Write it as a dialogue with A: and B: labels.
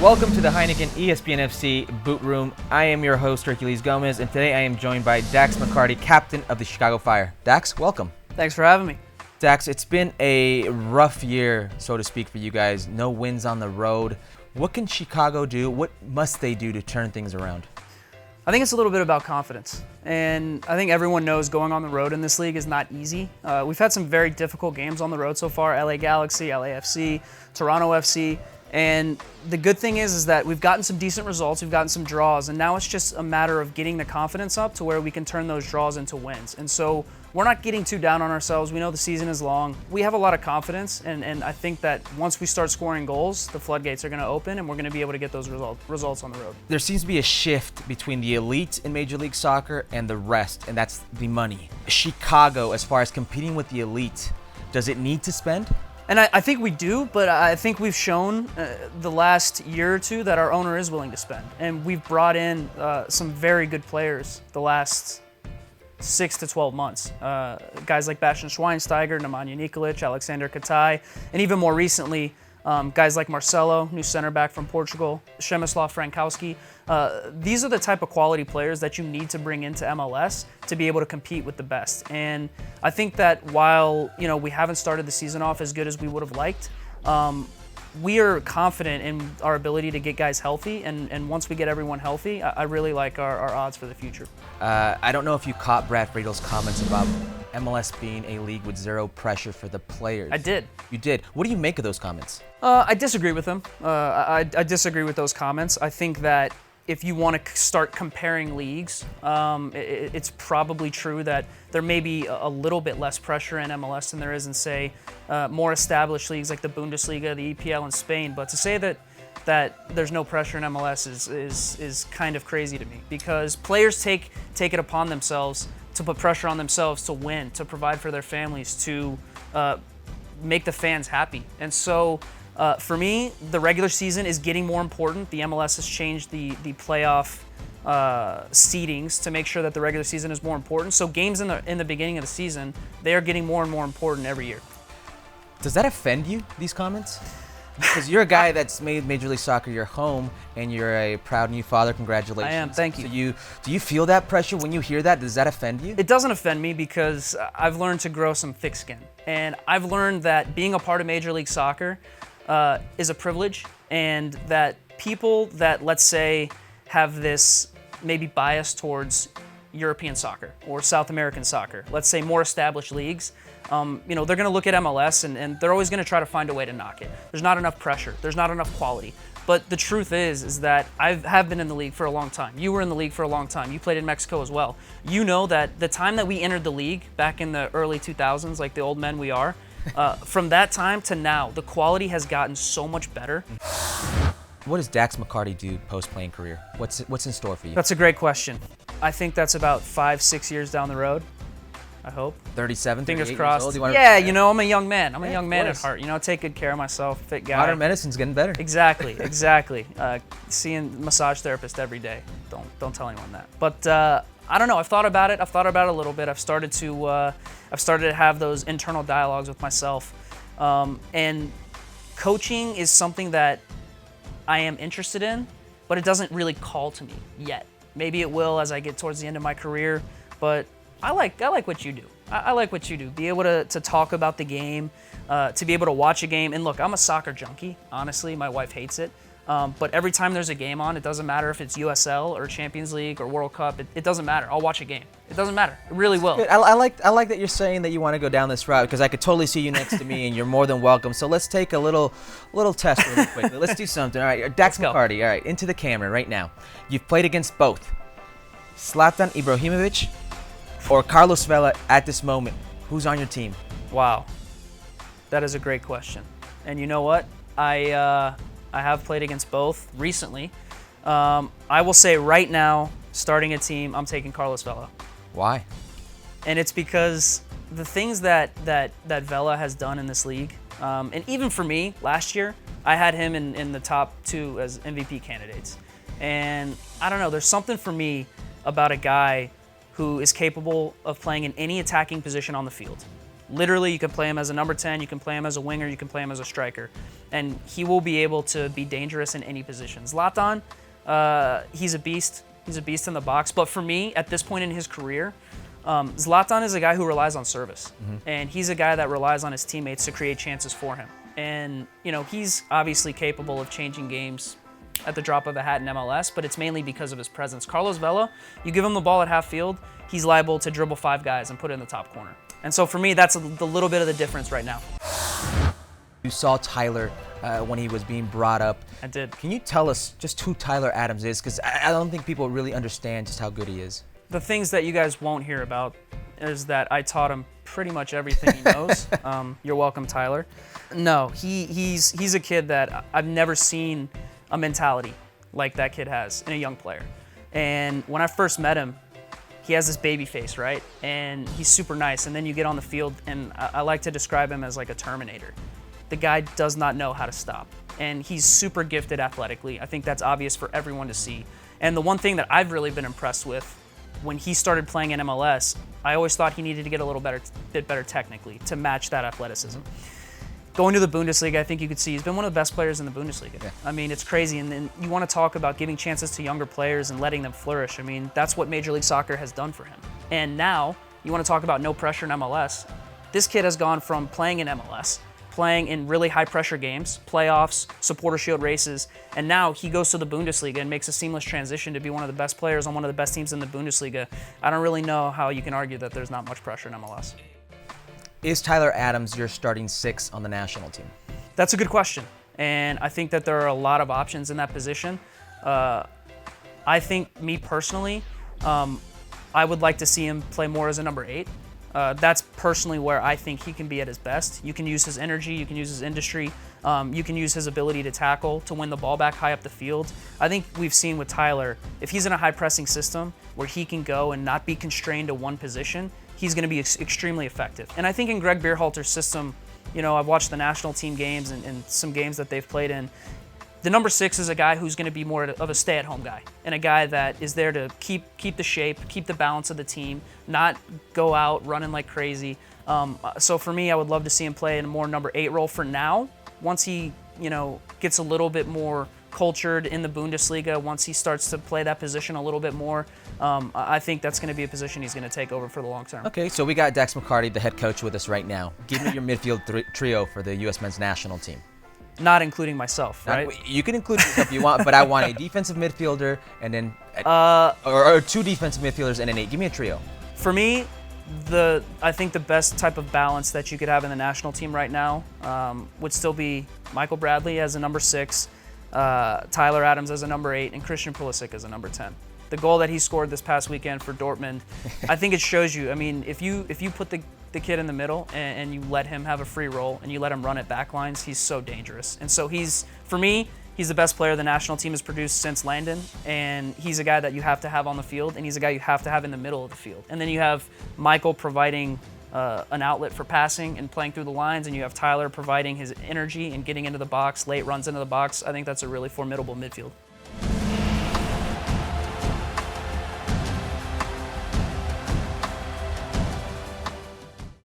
A: Welcome to the Heineken ESPNFC Boot Room. I am your host, Herculez Gomez, and today I am joined by Dax McCarty, captain of the Chicago Fire. Dax, welcome.
B: Thanks for having me.
A: Dax, it's been a rough year, so to speak, for you guys. No wins on the road. What can Chicago do? What must they do to turn things around?
B: I think it's a little bit about confidence. And I think everyone knows going on the road in this league is not easy. We've had some very difficult games on the road so far, LA Galaxy, LAFC, Toronto FC. And the good thing is that we've gotten some decent results, we've gotten some draws, and now it's just a matter of getting the confidence up to where we can turn those draws into wins. And so we're not getting too down on ourselves. We know the season is long. We have a lot of confidence, and I think that once we start scoring goals, the floodgates are going to open, and we're going to be able to get those results on the road.
A: There seems to be a shift between the elite in Major League Soccer and the rest, and that's the money. Chicago, as far as competing with the elite, does it need to spend?
B: And I think we do, but I think we've shown the last year or two that our owner is willing to spend. And we've brought in some very good players the last 6 to 12 months. Guys like Bastian Schweinsteiger, Nemanja Nikolic, Alexander Katai, and even more recently, guys like Marcelo, new center back from Portugal, Przemysław Frankowski. These are the type of quality players that you need to bring into MLS to be able to compete with the best. And I think that while we haven't started the season off as good as we would have liked, we are confident in our ability to get guys healthy. And once we get everyone healthy, I really like our odds for the future.
A: I don't know if you caught Brad Freidel's comments about MLS being a league with zero pressure for the players. I
B: did.
A: You did. What do you make of those comments?
B: I disagree with him. I disagree with those comments. I think that if you want to start comparing leagues, it's probably true that there may be a little bit less pressure in MLS than there is in, say, more established leagues like the Bundesliga, the EPL in Spain. But to say that there's no pressure in MLS is kind of crazy to me, because players take it upon themselves to put pressure on themselves to win, to provide for their families, to make the fans happy. And so for me, the regular season is getting more important. The MLS has changed the playoff seedings to make sure that the regular season is more important. So games in the beginning of the season, they are getting more and more important every year.
A: Does that offend you, these comments? Because you're a guy that's made Major League Soccer your home, and you're a proud new father. Congratulations.
B: I am. Thank you.
A: So do you feel that pressure when you hear that? Does that offend you?
B: It doesn't offend me, because I've learned to grow some thick skin. And I've learned that being a part of Major League Soccer is a privilege, and that people that, let's say, have this maybe bias towards European soccer or South American soccer, let's say more established leagues, they're going to look at MLS and they're always going to try to find a way to knock it. There's not enough pressure. There's not enough quality. But the truth is that I have been in the league for a long time. You were in the league for a long time. You played in Mexico as well. You know that the time that we entered the league back in the early 2000s, like the old men we are, from that time to now, the quality has gotten so much better.
A: What does Dax McCarty do post-playing career? What's in store for you?
B: That's a great question. I think that's about 5-6 years down the road, I hope.
A: 37,
B: fingers
A: 38
B: crossed.
A: years old?
B: Yeah, I'm a young man. I'm a young man at heart. Take good care of myself, fit guy.
A: Modern medicine's getting better.
B: Exactly. Seeing massage therapist every day. Don't tell anyone that. But I don't know. I've thought about it. A little bit. I've started to have those internal dialogues with myself. And coaching is something that I am interested in, but it doesn't really call to me yet. Maybe it will as I get towards the end of my career, but I like what you do. I like what you do. Be able to talk about the game, to be able to watch a game. And look, I'm a soccer junkie. Honestly, my wife hates it. But every time there's a game on, it doesn't matter if it's USL or Champions League or World Cup. It doesn't matter. I'll watch a game. It doesn't matter. It really will.
A: I like that you're saying that you want to go down this route, because I could totally see you next to me, and you're more than welcome. So let's take a little test really quickly. Let's do something. All right, Dax McCarty. All right, into the camera right now. You've played against both Zlatan Ibrahimovic or Carlos Vela at this moment. Who's on your team?
B: Wow, that is a great question. And you know what? I have played against both recently. I will say right now, starting a team, I'm taking Carlos Vela.
A: Why?
B: And it's because the things that Vela has done in this league, and even for me, last year, I had him in the top 2 as MVP candidates. And I don't know, there's something for me about a guy who is capable of playing in any attacking position on the field. Literally, you can play him as a number 10, you can play him as a winger, you can play him as a striker. And he will be able to be dangerous in any position. Zlatan, he's a beast. He's a beast in the box. But for me, at this point in his career, Zlatan is a guy who relies on service. And he's a guy that relies on his teammates to create chances for him. And, you know, he's obviously capable of changing games at the drop of a hat in MLS, but it's mainly because of his presence. Carlos Vela, you give him the ball at half field, he's liable to dribble 5 guys and put it in the top corner. And so for me, that's the little bit of the difference right now.
A: You saw Tyler when he was being brought up.
B: I did.
A: Can you tell us just who Tyler Adams is? Because I don't think people really understand just how good he is.
B: The things that you guys won't hear about is that I taught him pretty much everything he knows. You're welcome, Tyler. No, he's a kid that I've never seen a mentality like that kid has in a young player. And when I first met him, he has this baby face, right? And he's super nice. And then you get on the field, and I like to describe him as like a Terminator. The guy does not know how to stop. And he's super gifted athletically. I think that's obvious for everyone to see. And the one thing that I've really been impressed with, when he started playing in MLS, I always thought he needed to get a little bit better technically to match that athleticism. Going to the Bundesliga, I think you could see he's been one of the best players in the Bundesliga. Yeah. I mean, it's crazy. And then you want to talk about giving chances to younger players and letting them flourish. I mean, that's what Major League Soccer has done for him. And now, you want to talk about no pressure in MLS. This kid has gone from playing in MLS, playing in really high pressure games, playoffs, supporter shield races, and now he goes to the Bundesliga and makes a seamless transition to be one of the best players on one of the best teams in the Bundesliga. I don't really know how you can argue that there's not much pressure in MLS.
A: Is Tyler Adams your starting 6 on the national team?
B: That's a good question, and I think that there are a lot of options in that position. I think, me personally, I would like to see him play more as a number 8. That's personally where I think he can be at his best. You can use his energy, you can use his industry, you can use his ability to tackle, to win the ball back high up the field. I think we've seen with Tyler, if he's in a high pressing system where he can go and not be constrained to one position, he's going to be extremely effective. And I think in Greg Berhalter's system, you know, I've watched the national team games and some games that they've played in. The number 6 is a guy who's going to be more of a stay-at-home guy and a guy that is there to keep the shape, keep the balance of the team, not go out running like crazy. So for me, I would love to see him play in a more number 8 role for now. Once he, you know, gets a little bit more cultured in the Bundesliga, once he starts to play that position a little bit more, I think that's going to be a position he's going to take over for the long term.
A: Okay, so we got Dax McCarty, the head coach, with us right now. Give me your midfield trio for the U.S. men's national team.
B: Not including myself, right?
A: You can include yourself if you want, but I want a defensive midfielder and then or 2 defensive midfielders and an 8. Give me a trio.
B: For me, I think the best type of balance that you could have in the national team right now would still be Michael Bradley as a number 6, Tyler Adams as a number 8, and Christian Pulisic as a number 10. The goal that he scored this past weekend for Dortmund, I think it shows you. I mean, if you put the kid in the middle and you let him have a free role and you let him run at backlines, he's so dangerous. And so for me, he's the best player the national team has produced since Landon, and he's a guy that you have to have on the field, and he's a guy you have to have in the middle of the field. And then you have Michael providing an outlet for passing and playing through the lines, and you have Tyler providing his energy and getting into the box, late runs into the box. I think that's a really formidable midfield.